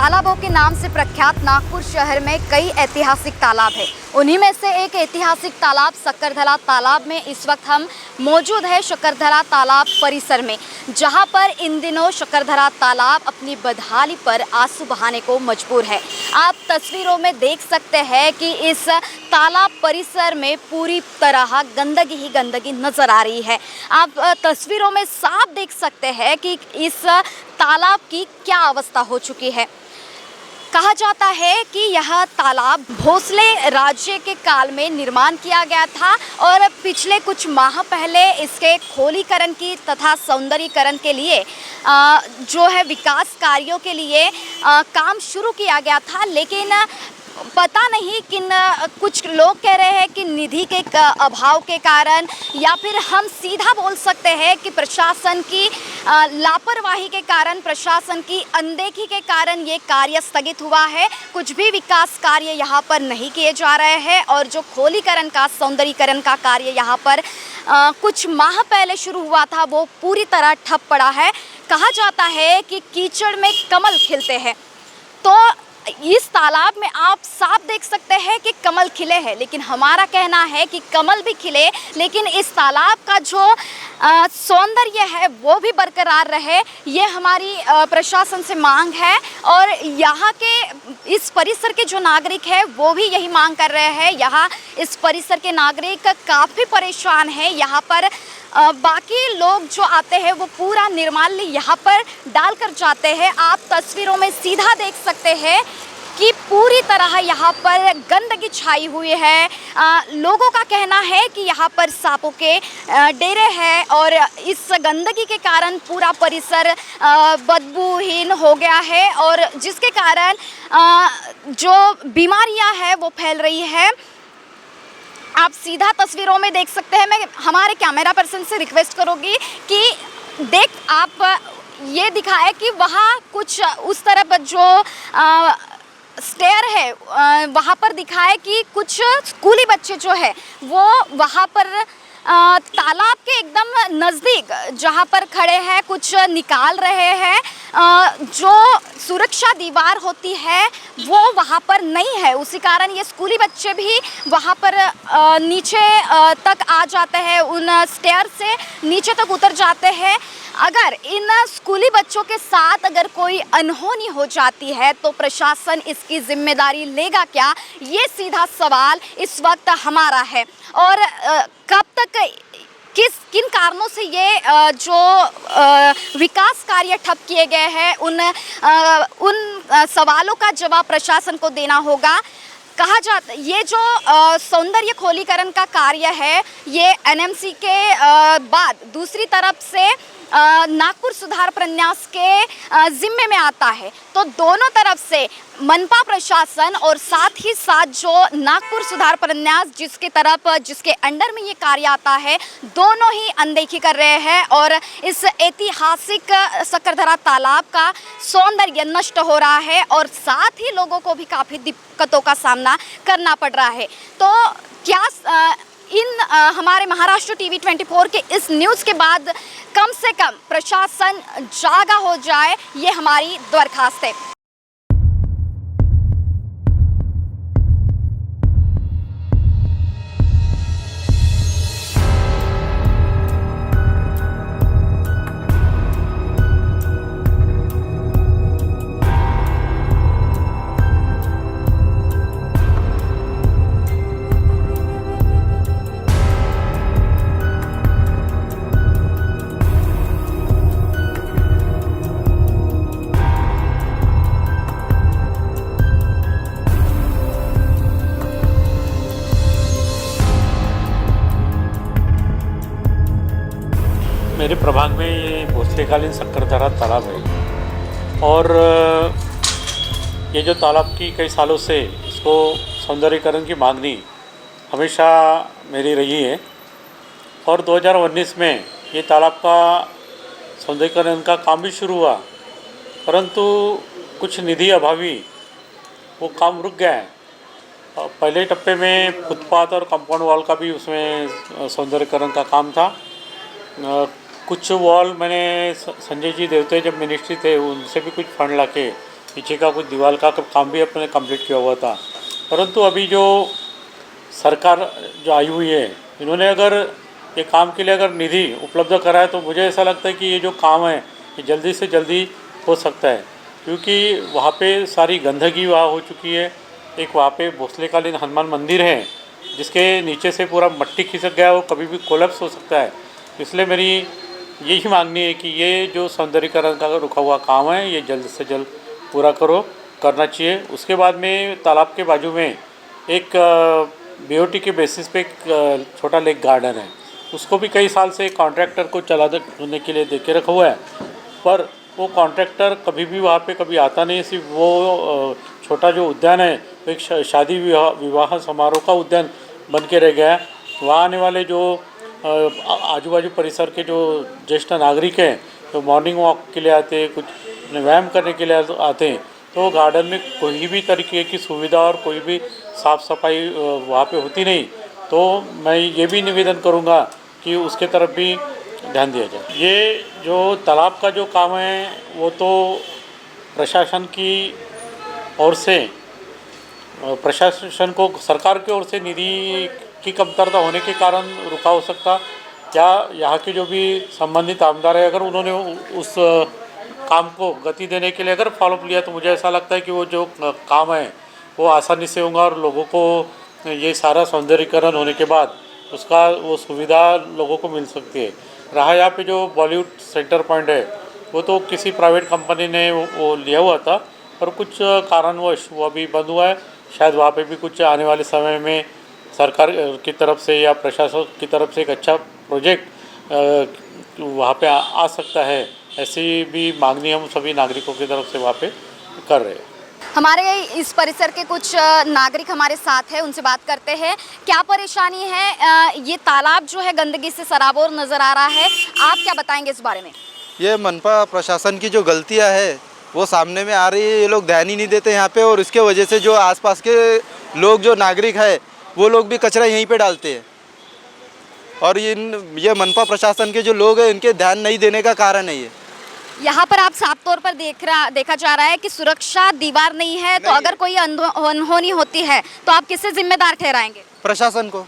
तालाबों के नाम से प्रख्यात नागपुर शहर में कई ऐतिहासिक तालाब है। उन्हीं में से एक ऐतिहासिक तालाब शकरधरा तालाब में इस वक्त हम मौजूद है शकरधरा तालाब परिसर में, जहां पर इन दिनों शकरधरा तालाब अपनी बदहाली पर आंसू बहाने को मजबूर है। आप तस्वीरों में देख सकते हैं कि इस तालाब परिसर में पूरी तरह गंदगी ही गंदगी नजर आ रही है। आप तस्वीरों में साफ देख सकते हैं कि इस तालाब की क्या अवस्था हो चुकी है। कहा जाता है कि यह तालाब भोसले राज्य के काल में निर्माण किया गया था और पिछले कुछ माह पहले इसके खोलीकरण की तथा सौंदर्यीकरण के लिए जो है विकास कार्यों के लिए काम शुरू किया गया था, लेकिन पता नहीं किन कुछ लोग कह रहे हैं कि निधि के अभाव के कारण, या फिर हम सीधा बोल सकते हैं कि प्रशासन की लापरवाही के कारण, प्रशासन की अनदेखी के कारण ये कार्य स्थगित हुआ है। कुछ भी विकास कार्य यहाँ पर नहीं किए जा रहे हैं और जो खोलीकरण का सौंदर्यीकरण का कार्य यहाँ पर कुछ माह पहले शुरू हुआ था वो पूरी तरह ठप पड़ा है। कहा जाता है कि कीचड़ में कमल खिलते हैं, तो इस तालाब में आप साफ देख सकते हैं कि कमल खिले हैं, लेकिन हमारा कहना है कि कमल भी खिले लेकिन इस तालाब का जो सौंदर्य है वो भी बरकरार रहे, ये हमारी प्रशासन से मांग है। और यहाँ के इस परिसर के जो नागरिक हैं वो भी यही मांग कर रहे हैं। यहाँ इस परिसर के नागरिक काफ़ी परेशान हैं। यहाँ पर बाकी लोग जो आते हैं वो पूरा निर्माल्य यहाँ पर डाल कर जाते हैं। आप तस्वीरों में सीधा देख सकते हैं कि पूरी तरह यहाँ पर गंदगी छाई हुई है। लोगों का कहना है कि यहाँ पर सांपों के डेरे हैं और इस गंदगी के कारण पूरा परिसर बदबूहीन हो गया है और जिसके कारण जो बीमारियाँ हैं वो फैल रही है। आप सीधा तस्वीरों में देख सकते हैं। मैं हमारे कैमरा पर्सन से रिक्वेस्ट करूँगी कि आप ये दिखाएं कि वहाँ कुछ उस तरफ जो स्टेयर है वहाँ पर दिखाए कि कुछ स्कूली बच्चे जो है वो वहाँ पर तालाब के एकदम नज़दीक जहाँ पर खड़े हैं कुछ निकाल रहे हैं। जो सुरक्षा दीवार होती है वो वहाँ पर नहीं है, उसी कारण ये स्कूली बच्चे भी वहाँ पर नीचे तक आ जाते हैं, उन स्टेयर से नीचे तक उतर जाते हैं। अगर इन स्कूली बच्चों के साथ अगर कोई अनहोनी हो जाती है तो प्रशासन इसकी जिम्मेदारी लेगा क्या, ये सीधा सवाल इस वक्त हमारा है। और कब तक किन कारणों से ये जो विकास कार्य ठप किए गए हैं उन सवालों का जवाब प्रशासन को देना होगा। कहा जाता ये जो सौंदर्य खोलीकरण का कार्य है ये एनएमसी के बाद दूसरी तरफ से नागपुर सुधार प्रन्यास के जिम्मे में आता है, तो दोनों तरफ से मनपा प्रशासन और साथ ही साथ जो नागपुर सुधार प्रन्यास जिसके अंडर में ये कार्य आता है, दोनों ही अनदेखी कर रहे हैं और इस ऐतिहासिक शकरधरा तालाब का सौंदर्य नष्ट हो रहा है और साथ ही लोगों को भी काफ़ी दिक्कतों का सामना करना पड़ रहा है। तो क्या हमारे महाराष्ट्र टीवी 24 के इस न्यूज़ के बाद कम से कम प्रशासन जागा हो जाए, ये हमारी दरख्वास्त है। मेरे प्रभाग में ये भोसलेकालीन शकरधरा तालाब है और ये जो तालाब की कई सालों से इसको सौंदर्यीकरण की मांगनी हमेशा मेरी रही है और 2019 में ये तालाब का सौंदर्यीकरण का काम भी शुरू हुआ, परंतु कुछ निधि अभावी वो काम रुक गया है। पहले टप्पे में फुटपाथ और कंपाउंड वॉल का भी उसमें सौंदर्यीकरण का काम था। कुछ वॉल मैंने संजय जी देवते जब मिनिस्ट्री थे उनसे भी कुछ फंड लाके पीछे का कुछ दीवार का काम भी अपने कंप्लीट किया हुआ था। परंतु अभी जो सरकार जो आई हुई है, इन्होंने अगर ये काम के लिए अगर निधि उपलब्ध कराए तो मुझे ऐसा लगता है कि ये जो काम है ये जल्दी से जल्दी हो सकता है, क्योंकि वहाँ पे सारी गंदगी वहाँ हो चुकी है। एक वहाँ पे भोसलेकालीन हनुमान मंदिर है जिसके नीचे से पूरा मट्टी खिसक गया, वो कभी भी कोलैप्स हो सकता है। इसलिए मेरी यही मांगनी है कि ये जो सौंदर्यीकरण का रुका हुआ काम है ये जल्द से जल्द पूरा करना चाहिए। उसके बाद में तालाब के बाजू में एक बीओटी के बेसिस पे एक छोटा लेक गार्डन है, उसको भी कई साल से कॉन्ट्रैक्टर को चलाने के लिए दे के रखा हुआ है, पर वो कॉन्ट्रैक्टर कभी भी वहाँ पे कभी आता नहीं। सिर्फ वो छोटा जो उद्यान है वो एक शादी विवाह समारोह का उद्यान बन के रह गया है। वहाँ आने वाले जो आजू बाजू परिसर के जो ज्येष्ठ नागरिक हैं तो मॉर्निंग वॉक के लिए आते हैं, कुछ व्यायाम करने के लिए आते हैं, तो गार्डन में कोई भी तरीके की सुविधा और कोई भी साफ़ सफाई वहाँ पे होती नहीं। तो मैं ये भी निवेदन करूँगा कि उसके तरफ भी ध्यान दिया जाए। ये जो तालाब का जो काम है वो तो प्रशासन की ओर से, प्रशासन को सरकार की ओर से निधि की कमतरता होने के कारण रुका हो सकता, या यहाँ के जो भी संबंधित आमदार है अगर उन्होंने उस काम को गति देने के लिए अगर फॉलोअप लिया तो मुझे ऐसा लगता है कि वो जो काम है वो आसानी से होगा और लोगों को ये सारा सौंदर्यीकरण होने के बाद उसका वो सुविधा लोगों को मिल सकती है। रहा यहाँ पे जो बॉलीवुड सेंटर पॉइंट है वो तो किसी प्राइवेट कंपनी ने वो लिया हुआ था, पर कुछ कारणवश वो अभी बंद हुआ है। शायद वहाँ पे भी कुछ आने वाले समय में सरकार की तरफ से या प्रशासन की तरफ से एक अच्छा प्रोजेक्ट वहाँ पे आ सकता है, ऐसी भी मांगनी हम सभी नागरिकों की तरफ से वहाँ पे कर रहे हैं। हमारे इस परिसर के कुछ नागरिक हमारे साथ हैं, उनसे बात करते हैं। क्या परेशानी है? ये तालाब जो है गंदगी से सराबोर नज़र आ रहा है, आप क्या बताएंगे इस बारे में? ये मनपा प्रशासन की जो गलतियां है वो सामने में आ रही है। ये लोग ध्यान ही नहीं देते यहाँ पे, और इसके वजह से जो आसपास के लोग जो नागरिक है वो लोग भी कचरा यहीं पे डालते हैं, और ये मनपा प्रशासन के जो लोग हैं इनके ध्यान नहीं देने का कारण है ये। यहाँ पर आप साफ तौर पर देखा जा रहा है कि सुरक्षा दीवार नहीं है, तो अगर कोई अनहोनी होती है तो आप किसे जिम्मेदार ठहराएंगे? प्रशासन को।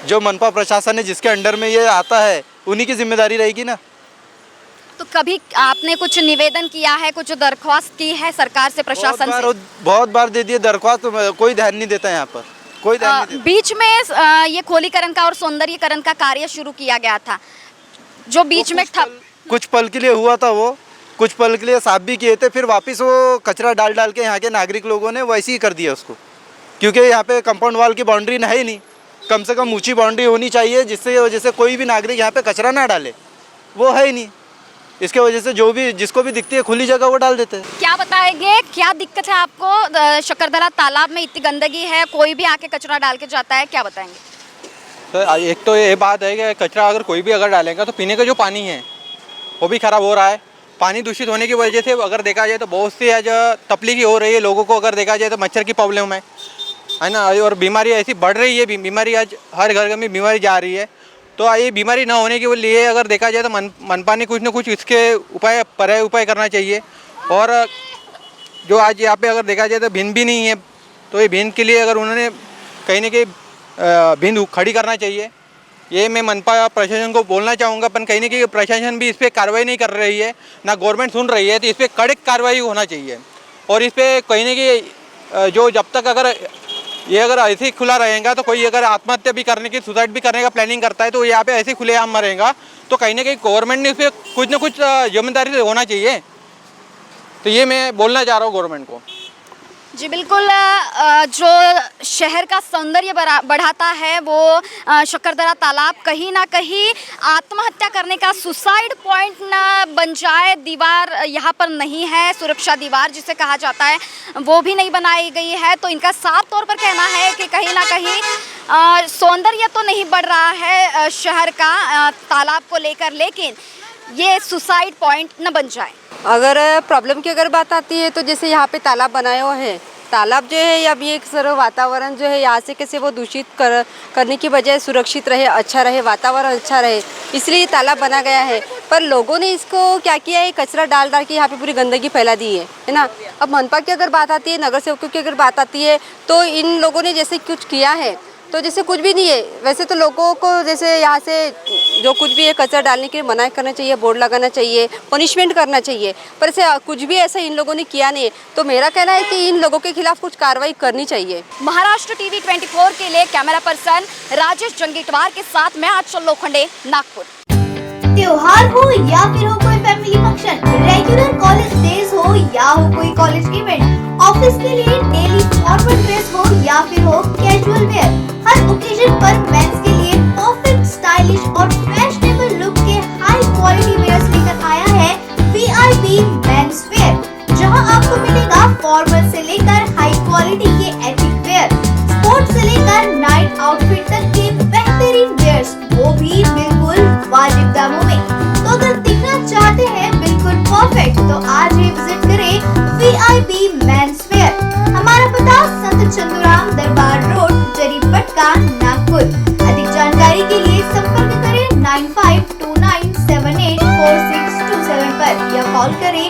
जो मनपा प्रशासन है जिसके अंडर में ये आता है उन्हीं की जिम्मेदारी रहेगी ना। तो कभी आपने कुछ निवेदन किया है, कुछ दरख्वास्त की है सरकार से, प्रशासन से? बहुत बार दे दिए दरख्वास्त, कोई ध्यान नहीं देता यहाँ पर, कोई ध्यान नहीं देता। बीच में ये खोलीकरण का और सौंदर्यीकरण का कार्य शुरू किया गया था, जो बीच में कुछ पल के लिए हुआ था, वो कुछ पल के लिए साफ भी किए थे, फिर वापस वो कचरा डाल के यहाँ के नागरिक लोगों ने वैसे ही कर दिया उसको, क्योंकि यहाँ पे कंपाउंड वॉल की बाउंड्री है ही नहीं। कम से कम ऊंची बाउंड्री होनी चाहिए जिससे वजह से कोई भी नागरिक यहाँ पे कचरा ना डाले, वो है ही नहीं। इसके वजह से जो भी जिसको भी दिखती है खुली जगह वो डाल देते हैं। क्या बताएंगे, क्या दिक्कत है आपको? शकरधरा तालाब में इतनी गंदगी है, कोई भी आके कचरा डाल के जाता है, क्या बताएंगे? तो एक तो ये बात है कि कचरा अगर कोई भी अगर डालेगा तो पीने का जो पानी है वो भी ख़राब हो रहा है। पानी दूषित होने की वजह से अगर देखा जाए तो बहुत सी आज तकलीफ हो रही है लोगों को। अगर देखा जाए तो मच्छर की प्रॉब्लम है ना, और बीमारी ऐसी बढ़ रही है, बीमारी आज हर घर में बीमारी जा रही है। तो ये बीमारी ना होने के लिए अगर देखा जाए तो मनपा ने कुछ ना कुछ इसके उपाय करना चाहिए। और जो आज यहाँ पे अगर देखा जाए तो भिन्न भी नहीं है, तो ये भिन्न के लिए अगर उन्होंने कहीं ना कहीं भिन्न खड़ी करना चाहिए। ये मैं मनपा प्रशासन को बोलना चाहूँगा, पर कहीं ना कहीं प्रशासन भी इस पर कार्रवाई नहीं कर रही है, ना गवर्नमेंट सुन रही है। तो इस पर कड़क कार्रवाई होना चाहिए, और इस पर कहीं ना कहीं जो जब तक अगर ये अगर ऐसे ही खुला रहेगा तो कोई अगर आत्महत्या भी करने की, सुसाइड भी करने का प्लानिंग करता है तो यहाँ पे ऐसे खुलेआम मरेगा। तो कहीं ना कहीं गवर्नमेंट ने इस पर कुछ ना कुछ जिम्मेदारी से होना चाहिए। तो ये मैं बोलना चाह रहा हूँ गवर्नमेंट को। जी बिल्कुल, जो शहर का सौंदर्य बढ़ाता है वो शकरधरा तालाब कहीं ना कहीं आत्महत्या करने का सुसाइड पॉइंट न बन जाए। दीवार यहाँ पर नहीं है, सुरक्षा दीवार जिसे कहा जाता है वो भी नहीं बनाई गई है। तो इनका साफ तौर पर कहना है कि कहीं ना कहीं सौंदर्य तो नहीं बढ़ रहा है शहर का तालाब को लेकर, लेकिन ये सुसाइड पॉइंट न बन जाए। अगर प्रॉब्लम की अगर बात आती है तो जैसे यहाँ पे तालाब बनाया हुआ है तालाब जो है अब ये सर्व वातावरण जो है यहाँ से कैसे वो दूषित करने की बजाय सुरक्षित रहे, अच्छा रहे, वातावरण अच्छा रहे, इसलिए ये तालाब बना गया है। पर लोगों ने इसको क्या किया है, कचरा डाल के यहाँ पे पूरी गंदगी फैला दी है ना। अब मनपा की अगर बात आती है, नगर सेवकों की अगर बात आती है, तो इन लोगों ने जैसे कुछ किया है तो जैसे कुछ भी नहीं है। वैसे तो लोगों को जैसे यहाँ से जो कुछ भी है कचरा डालने के लिए मना करना चाहिए, बोर्ड लगाना चाहिए, पनिशमेंट करना चाहिए, पर ऐसे कुछ भी ऐसा इन लोगों ने किया नहीं है। तो मेरा कहना है कि इन लोगों के खिलाफ कुछ कार्रवाई करनी चाहिए। महाराष्ट्र टीवी 24 के लिए कैमरा पर्सन राजेश जंगीटवार के साथ मैं आंचल लोखंडे, नागपुर। त्योहार हो या फिर हो कोई family function, regular college days हो या हो कोई कॉलेज इवेंट, ऑफिस के लिए डेली फॉर्मल ड्रेस हो या फिर हो कैजुअल वेयर, हर ओकेजन पर मेंस के लिए परफेक्ट स्टाइलिश और फैशनेबल लुक के हाई क्वालिटी वेयर्स लेकर आया है VIP मेंस वेयर, जहां आपको मिलेगा फॉर्मल से लेकर हाई क्वालिटी के एथिक वेयर, स्पोर्ट्स से लेकर नाइट आउटफिट तक के बेहतरीन वेयर्स, वो भी बिल्कुल वाजिब दामों में। तो अगर दिखना चाहते हैं बिल्कुल परफेक्ट, तो आज ही विजिट करें VIP मेंस वेयर। हमारा पता संत चंदूराम दरबार रोड, जरीपटका, नागपुर। अधिक जानकारी के लिए संपर्क करें 9529784627 पर या कॉल करें